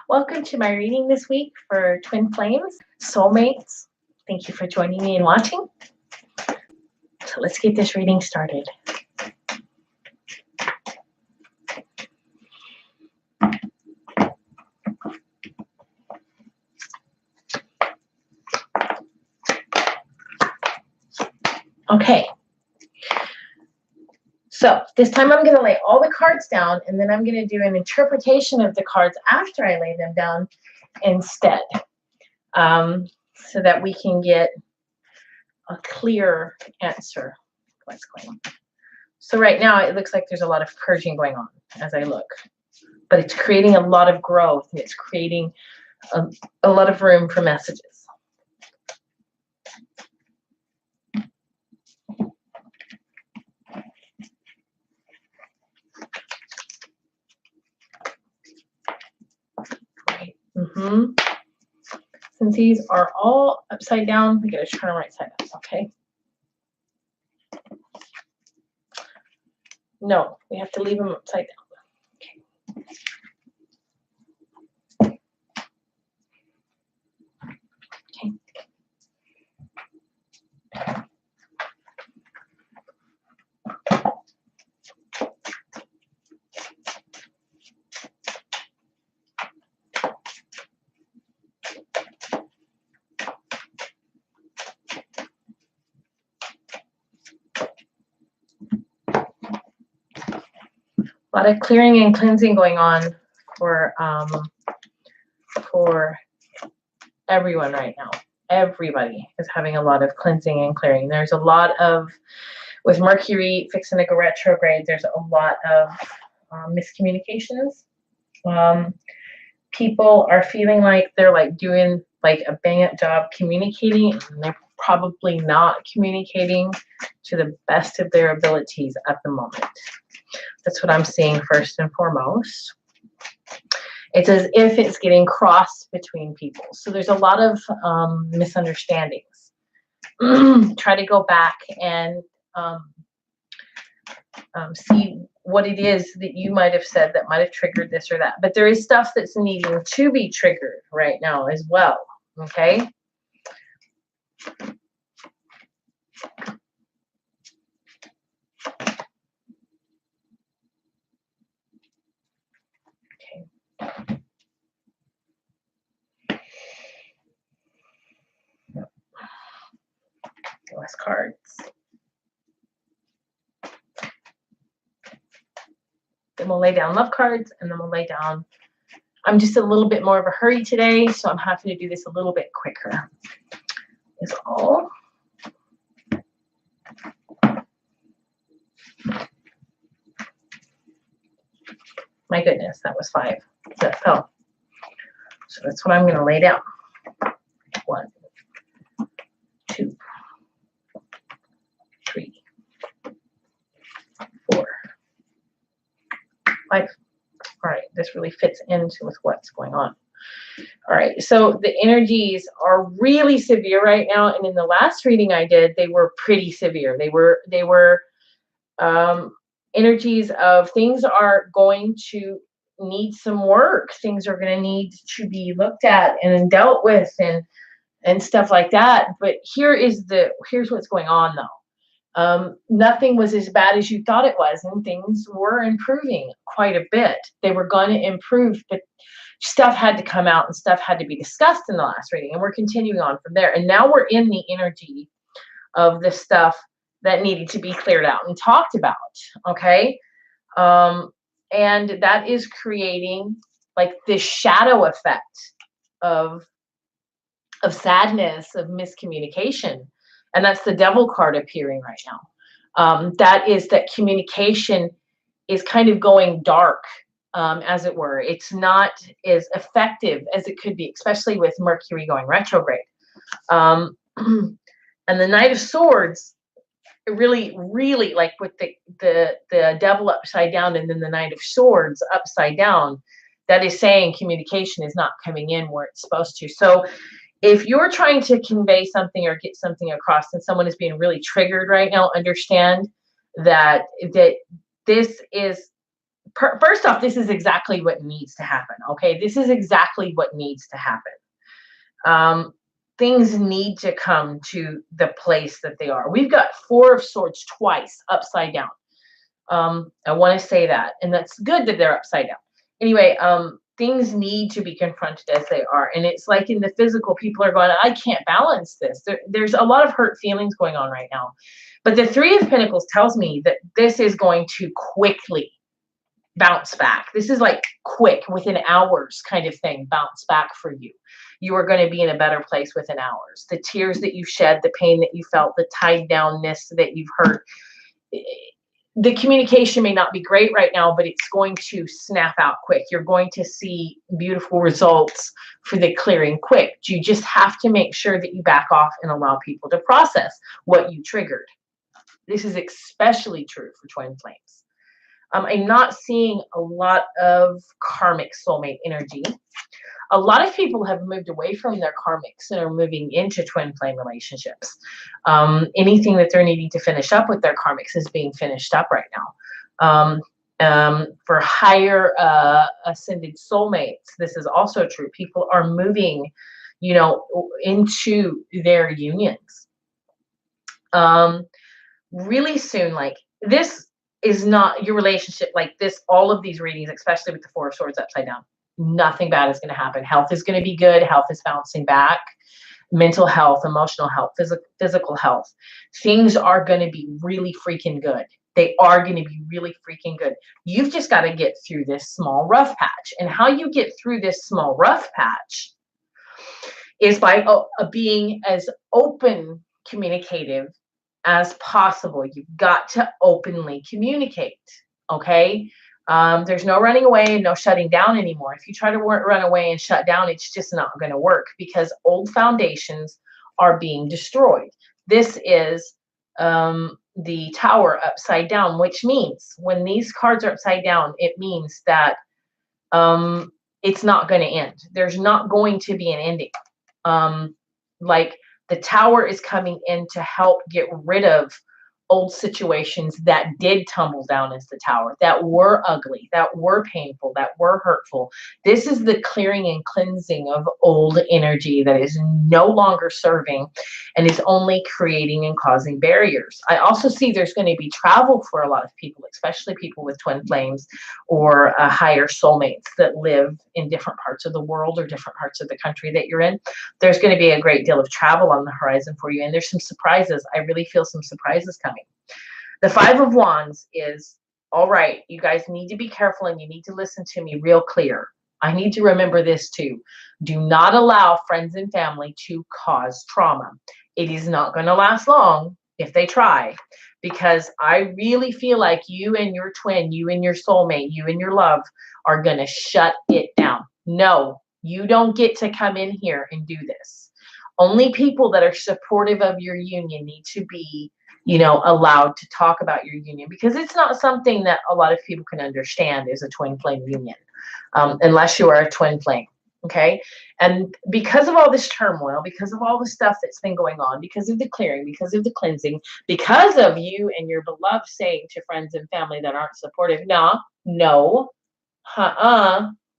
Welcome to my reading this week for Twin Flames, Soulmates. Thank you for joining me and watching. So let's get this reading started. Okay. So this time I'm going to lay all the cards down, and then I'm going to do an interpretation of the cards after I lay them down instead, so that we can get a clear answer what's going on. So right now it looks like there's a lot of purging going on as I look, but it's creating a lot of growth, and it's creating a lot of room for messages. Since these are all upside down, we gotta turn them right side up, okay? No, we have to leave them upside down. Okay. Okay. A lot of clearing and cleansing going on for everyone right now. Everybody is having a lot of cleansing and clearing. There's a lot of, with Mercury fixing to go retrograde, there's a lot of miscommunications. People are feeling like they're like doing like a bang-up job communicating, and they're probably not communicating to the best of their abilities at the moment. That's what I'm seeing first and foremost. It's as if it's getting crossed between people. So there's a lot of misunderstandings. Try to go back and see what it is that you might have said that might have triggered this or that. But there is stuff that's needing to be triggered right now as well. Okay? Less cards. Then we'll lay down love cards, and then we'll lay down. I'm just a little bit more of a hurry today, so I'm having to do this a little bit quicker. Is all. My goodness, that was 5. That fell. So that's what I'm going to lay down. 1, 2, 3, 4, 5. All right, this really fits into with what's going on. All right, so the energies are really severe right now, and in the last reading I did, they were pretty severe. They were energies of things are going to need some work. Things are going to need to be looked at and dealt with and stuff like that. But here's what's going on though. Nothing was as bad as you thought it was, and things were improving quite a bit. They were going to improve, but stuff had to come out and stuff had to be discussed in the last reading, and we're continuing on from there. And now we're in the energy of the stuff that needed to be cleared out and talked about. Okay. And that is creating like this shadow effect of sadness, of miscommunication. And that's the devil card appearing right now. That is that communication is kind of going dark, as it were. It's not as effective as it could be, especially with Mercury going retrograde. And the Knight of Swords, really like with the devil upside down and then the Knight of Swords upside down, that is saying communication is not coming in where it's supposed to. So if you're trying to convey something or get something across and someone is being really triggered right now, understand that this is First off, this is exactly what needs to happen. Okay, this is exactly what needs to happen. Things need to come to the place that they are. We've got Four of Swords twice upside down. I want to say that, and that's good that they're upside down. Anyway, things need to be confronted as they are, and it's like in the physical, people are going, I can't balance this. There's a lot of hurt feelings going on right now, but the Three of Pentacles tells me that this is going to quickly bounce back. This is like quick, within hours kind of thing, bounce back for you. You are going to be in a better place within hours. The tears that you shed, the pain that you felt, the tied downness that you've hurt, the communication may not be great right now, but it's going to snap out quick. You're going to see beautiful results for the clearing quick. You just have to make sure that you back off and allow people to process what you triggered. This is especially true for twin flames. I'm not seeing a lot of karmic soulmate energy. A lot of people have moved away from their karmics and are moving into twin flame relationships. Anything that they're needing to finish up with their karmics is being finished up right now. For higher ascended soulmates, this is also true. People are moving, you know, into their unions. Really soon, like this is not your relationship like this. All of these readings, especially with the Four of Swords upside down, nothing bad is going to happen. Health is going to be good. Health is bouncing back. Mental health, emotional health, physical health. Things are going to be really freaking good. They are going to be really freaking good. You've just got to get through this small rough patch. And how you get through this small rough patch is by being as open, communicative as possible. You've got to openly communicate, okay? There's no running away and no shutting down anymore. If you try to run away and shut down, it's just not going to work because old foundations are being destroyed. This is the Tower upside down, which means when these cards are upside down, it means that it's not going to end. There's not going to be an ending. Like the Tower is coming in to help get rid of old situations that did tumble down as the Tower, that were ugly, that were painful, that were hurtful. This is the clearing and cleansing of old energy that is no longer serving and is only creating and causing barriers. I also see there's going to be travel for a lot of people, especially people with twin flames or higher soulmates that live in different parts of the world or different parts of the country that you're in. There's going to be a great deal of travel on the horizon for you, and there's some surprises. I really feel some surprises coming. The Five of Wands is, all right, you guys need to be careful and you need to listen to me real clear. I need to remember this too. Do not allow friends and family to cause trauma. It is not going to last long if they try, because I really feel like you and your twin, you and your soulmate, you and your love are going to shut it down. No, you don't get to come in here and do this. Only people that are supportive of your union need to be, you know, allowed to talk about your union, because it's not something that a lot of people can understand is a twin flame union, unless you are a twin flame. Okay. And because of all this turmoil, because of all the stuff that's been going on, because of the clearing, because of the cleansing, because of you and your beloved saying to friends and family that aren't supportive, no,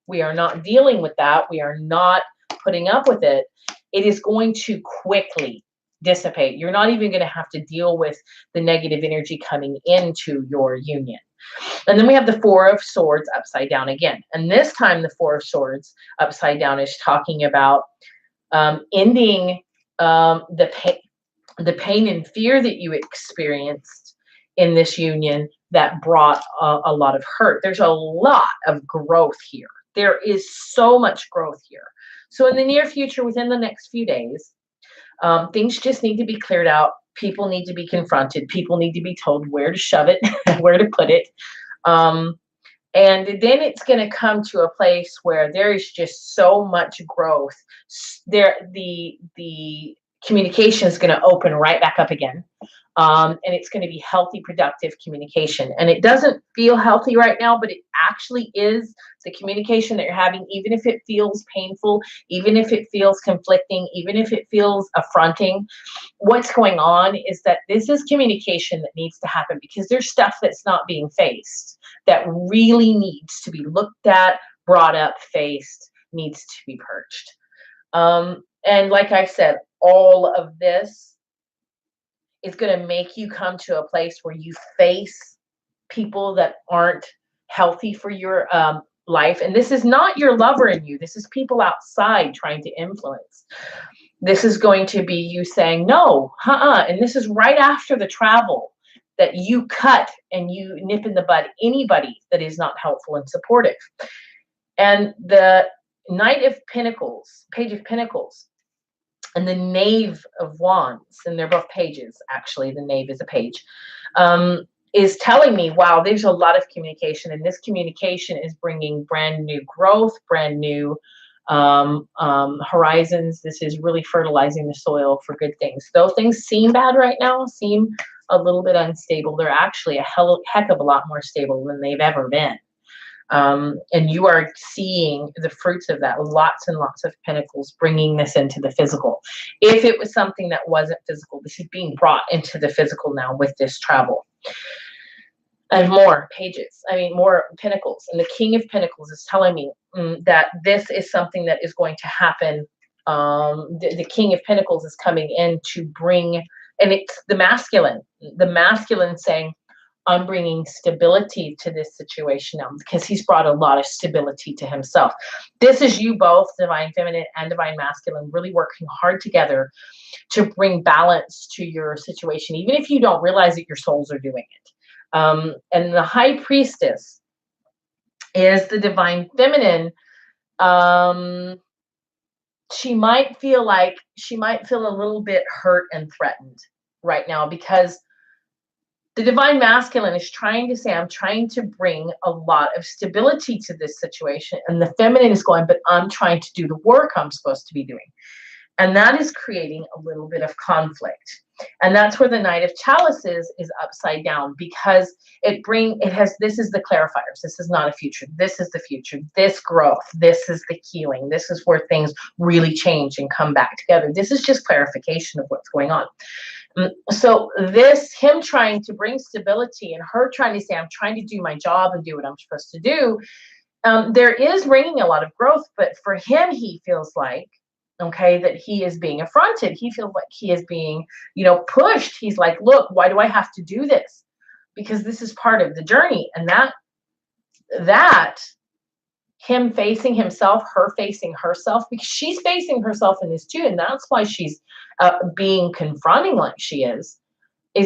we are not dealing with that. We are not putting up with it. It is going to quickly dissipate. You're not even going to have to deal with the negative energy coming into your union. And then we have the Four of Swords upside down again. And this time the Four of Swords upside down is talking about ending the pain and fear that you experienced in this union that brought a lot of hurt. There's a lot of growth here. There is so much growth here. So in the near future, within the next few days, things just need to be cleared out. People need to be confronted. People need to be told where to shove it, where to put it. And then it's going to come to a place where there is just so much growth. The communication is going to open right back up again. And it's going to be healthy, productive communication. And it doesn't feel healthy right now, but it actually is the communication that you're having, even if it feels painful, even if it feels conflicting, even if it feels affronting. What's going on is that this is communication that needs to happen, because there's stuff that's not being faced. that really needs to be looked at, brought up, faced, needs to be purged. And like I said, all of this is going to make you come to a place where you face people that aren't healthy for your life. And this is not your lover in you. This is people outside trying to influence. This is going to be you saying, no, and this is right after the travel that you cut and you nip in the bud anybody that is not helpful and supportive. And the Knight of Pentacles, Page of Pentacles, and the Knave of Wands, and they're both pages, actually, the Knave is a page, is telling me, wow, there's a lot of communication, and this communication is bringing brand new growth, brand new horizons. This is really fertilizing the soil for good things. Though things seem bad right now, seem a little bit unstable, they're actually a heck of a lot more stable than they've ever been. And you are seeing the fruits of that. Lots and lots of pentacles bringing this into the physical. If it was something that wasn't physical, this is being brought into the physical now with this travel. And more pages, more pentacles. And the King of Pentacles is telling me that this is something that is going to happen. The King of Pentacles is coming in to bring, and it's the masculine saying, I'm bringing stability to this situation now, because he's brought a lot of stability to himself. This is you both, divine feminine and divine masculine, really working hard together to bring balance to your situation, even if you don't realize that your souls are doing it. And the High Priestess is the divine feminine. She might feel a little bit hurt and threatened right now, because the divine masculine is trying to say, I'm trying to bring a lot of stability to this situation. And the feminine is going, but I'm trying to do the work I'm supposed to be doing. And that is creating a little bit of conflict. And that's where the Knight of Chalices is upside down, because this is the clarifiers. This is not a future. This is the future. This growth. This is the healing. This is where things really change and come back together. This is just clarification of what's going on. So him trying to bring stability and her trying to say, I'm trying to do my job and do what I'm supposed to do. There is bringing a lot of growth, but for him, he feels like, that he is being affronted. He feels like he is being, pushed. He's like, look, why do I have to do this? Because this is part of the journey. And that him facing himself, her facing herself, because she's facing herself in this too. And that's why she's being confronting like she is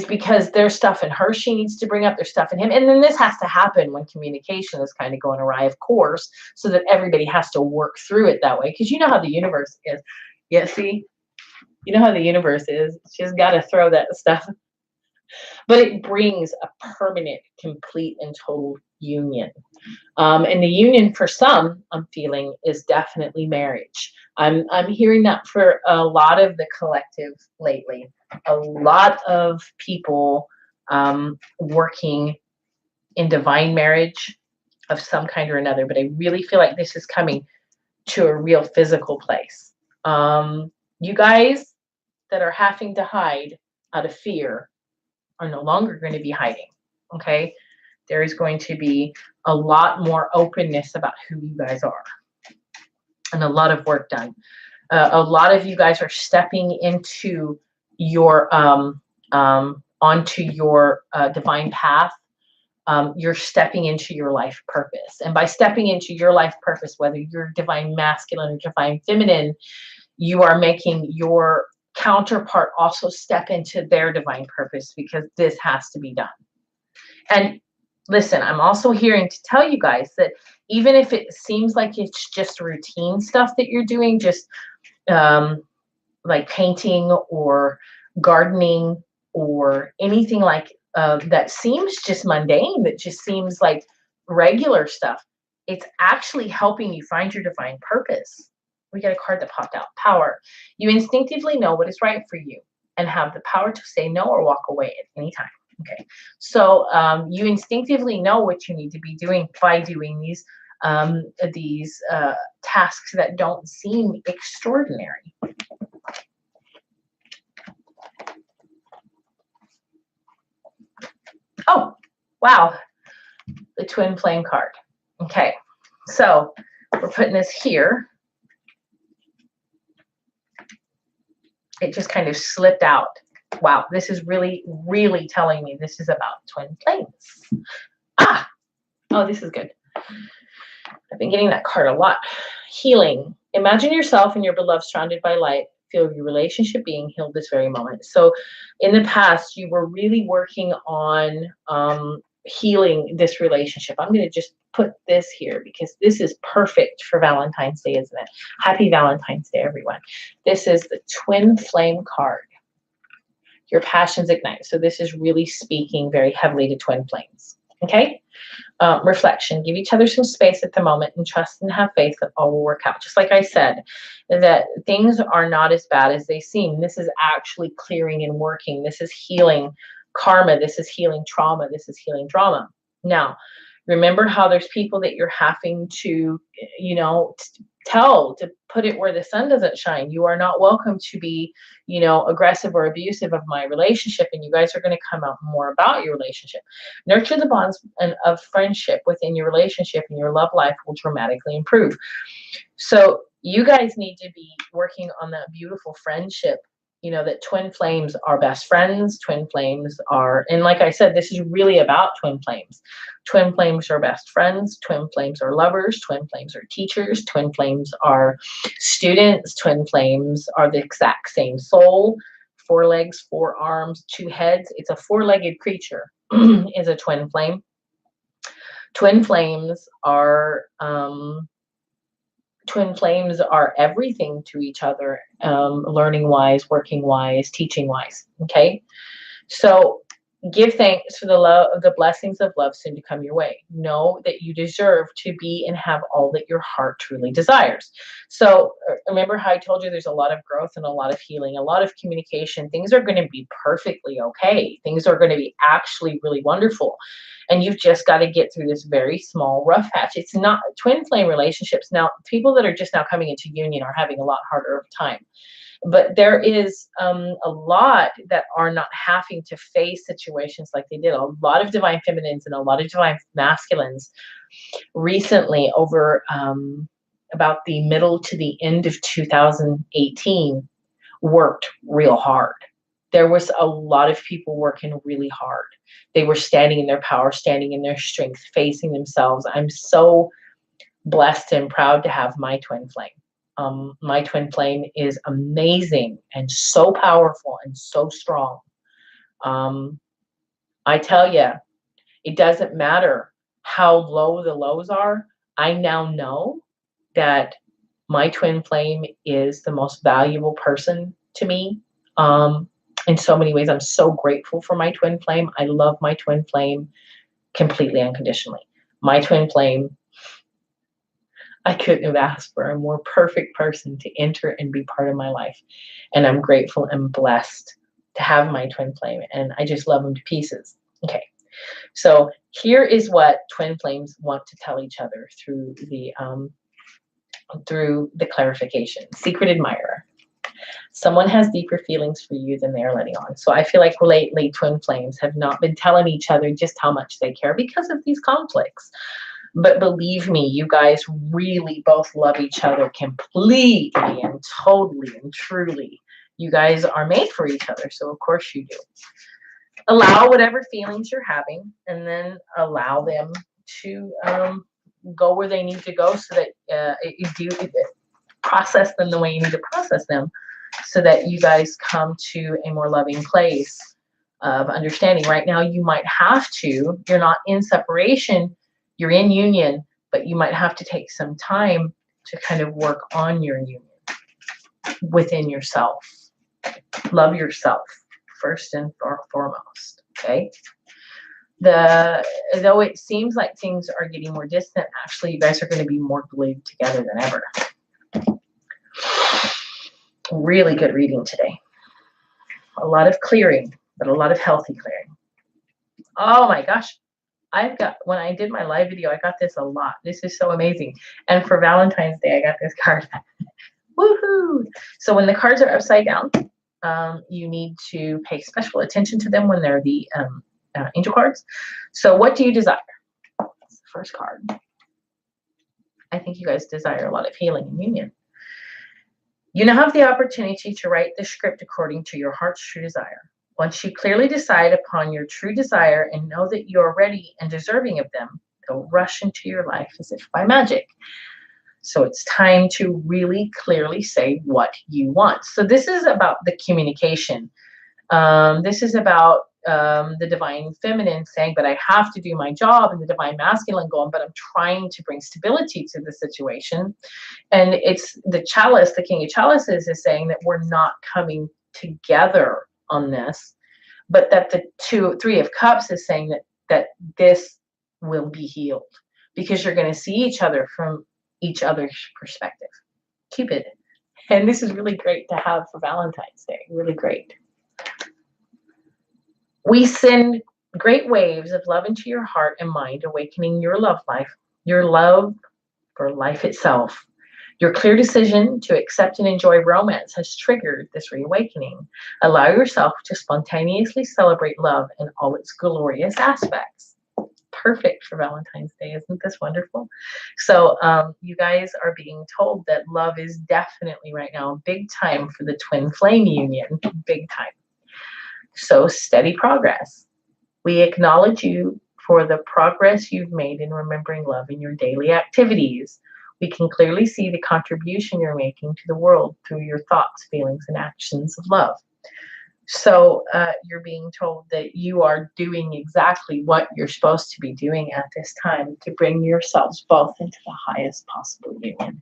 because there's stuff in her she needs to bring up, there's stuff in him. And then this has to happen when communication is kind of going awry, of course, so that everybody has to work through it that way. Because you know how the universe is. Yeah, see? You know how the universe is. She's got to throw that stuff. But it brings a permanent, complete, and total union. And the union for some, I'm feeling, is definitely marriage. I'm hearing that for a lot of the collective lately. A lot of people working in divine marriage of some kind or another. But I really feel like this is coming to a real physical place. You guys that are having to hide out of fear are no longer going to be hiding. Okay? There is going to be a lot more openness about who you guys are, and a lot of work done. A lot of you guys are stepping into your onto your divine path. You're stepping into your life purpose, and by stepping into your life purpose, whether you're divine masculine or divine feminine, you are making your counterpart also step into their divine purpose, because this has to be done. And listen, I'm also hearing to tell you guys that even if it seems like it's just routine stuff that you're doing, just like painting or gardening or anything like that seems just mundane, that just seems like regular stuff, it's actually helping you find your divine purpose. We got a card that popped out. Power. You instinctively know what is right for you and have the power to say no or walk away at any time. Okay, so you instinctively know what you need to be doing by doing these tasks that don't seem extraordinary. Oh, wow. the twin flame card. Okay, so we're putting this here. It just kind of slipped out. Wow, this is really, really telling me this is about twin flames. Ah, oh, this is good. I've been getting that card a lot. Healing. Imagine yourself and your beloved surrounded by light. Feel your relationship being healed this very moment. So in the past, you were really working on healing this relationship. I'm going to just put this here because this is perfect for Valentine's Day, isn't it? Happy Valentine's Day, everyone. This is the twin flame card. Your passions ignite. So this is really speaking very heavily to twin flames. Okay? Reflection. Give each other some space at the moment and trust and have faith that all will work out. Just like I said, that things are not as bad as they seem. This is actually clearing and working. This is healing karma. This is healing trauma. This is healing drama. Now, remember how there's people that you're having to, you know, tell to put it where the sun doesn't shine. You are not welcome to be, you know, aggressive or abusive of my relationship, and you guys are going to come out more about your relationship. Nurture the bonds of friendship within your relationship, and your love life will dramatically improve. So you guys need to be working on that beautiful friendship. You know, that twin flames are best friends. Twin flames are, and like I said, this is really about twin flames. Twin flames are best friends. Twin flames are lovers. Twin flames are teachers. Twin flames are students. Twin flames are the exact same soul. 4 legs, 4 arms, 2 heads. It's a 4-legged creature is a twin flame. Twin flames are everything to each other, learning wise, working wise, teaching wise. Okay, so give thanks for the love, the blessings of love soon to come your way. Know that you deserve to be and have all that your heart truly desires. So remember how I told you there's a lot of growth and a lot of healing, a lot of communication. Things are going to be perfectly okay. Things are going to be actually really wonderful. And you've just got to get through this very small rough patch. It's not twin flame relationships. Now, people that are just now coming into union are having a lot harder of time. But there is a lot that are not having to face situations like they did. A lot of divine feminines and a lot of divine masculines recently over about the middle to the end of 2018 worked real hard. There was a lot of people working really hard. They were standing in their power, standing in their strength, facing themselves. I'm so blessed and proud to have my twin flame. My twin flame is amazing and so powerful and so strong. I tell you, it doesn't matter how low the lows are. I now know that my twin flame is the most valuable person to me. In so many ways, I'm so grateful for my twin flame. I love my twin flame completely unconditionally. My twin flame, I couldn't have asked for a more perfect person to enter and be part of my life. And I'm grateful and blessed to have my twin flame. And I just love them to pieces. Okay. So here is what twin flames want to tell each other through the clarification. Secret admirer. Someone has deeper feelings for you than they are letting on. So I feel like lately twin flames have not been telling each other just how much they care because of these conflicts. But believe me, you guys really both love each other completely and totally and truly. You guys are made for each other. So of course you do. Allow whatever feelings you're having and then allow them to go where they need to go so that you do process them the way you need to process them so that you guys come to a more loving place of understanding. Right now, you might have to, you're not in separation, you're in union, but you might have to take some time to kind of work on your union within yourself. Love yourself first and foremost, okay? Though it seems like things are getting more distant, actually, you guys are going to be more glued together than ever. Really good reading today. A lot of clearing, but a lot of healthy clearing. Oh my gosh. When I did my live video, I got this a lot. This is so amazing. And for Valentine's Day, I got this card. Woohoo! So when the cards are upside down, you need to pay special attention to them when they're the angel cards. So what do you desire? first card. I think you guys desire a lot of healing and union. You now have the opportunity to write the script according to your heart's true desire. Once you clearly decide upon your true desire and know that you're ready and deserving of them, they'll rush into your life as if by magic. So it's time to really clearly say what you want. So this is about the communication. This is about the divine feminine saying, but I have to do my job, and the divine masculine going, but I'm trying to bring stability to the situation. And it's the chalice, the king of chalices is saying that we're not coming together on this, but that the three of cups is saying that this will be healed because you're going to see each other from each other's perspective. Cupid. And this is really great to have for Valentine's Day. Really great. We send great waves of love into your heart and mind, awakening your love life, your love for life itself. Your clear decision to accept and enjoy romance has triggered this reawakening. Allow yourself to spontaneously celebrate love in all its glorious aspects. Perfect for Valentine's Day. Isn't this wonderful? So you guys are being told that love is definitely right now big time for the twin flame union. Big time. So steady progress. We acknowledge you for the progress you've made in remembering love in your daily activities. We can clearly see the contribution you're making to the world through your thoughts, feelings, and actions of love. So you're being told that you are doing exactly what you're supposed to be doing at this time to bring yourselves both into the highest possible union.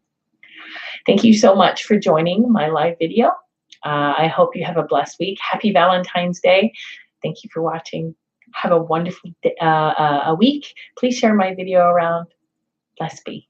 Thank you so much for joining my live video. I hope you have a blessed week. Happy Valentine's Day. Thank you for watching. Have a wonderful week. Please share my video around. Blessed be.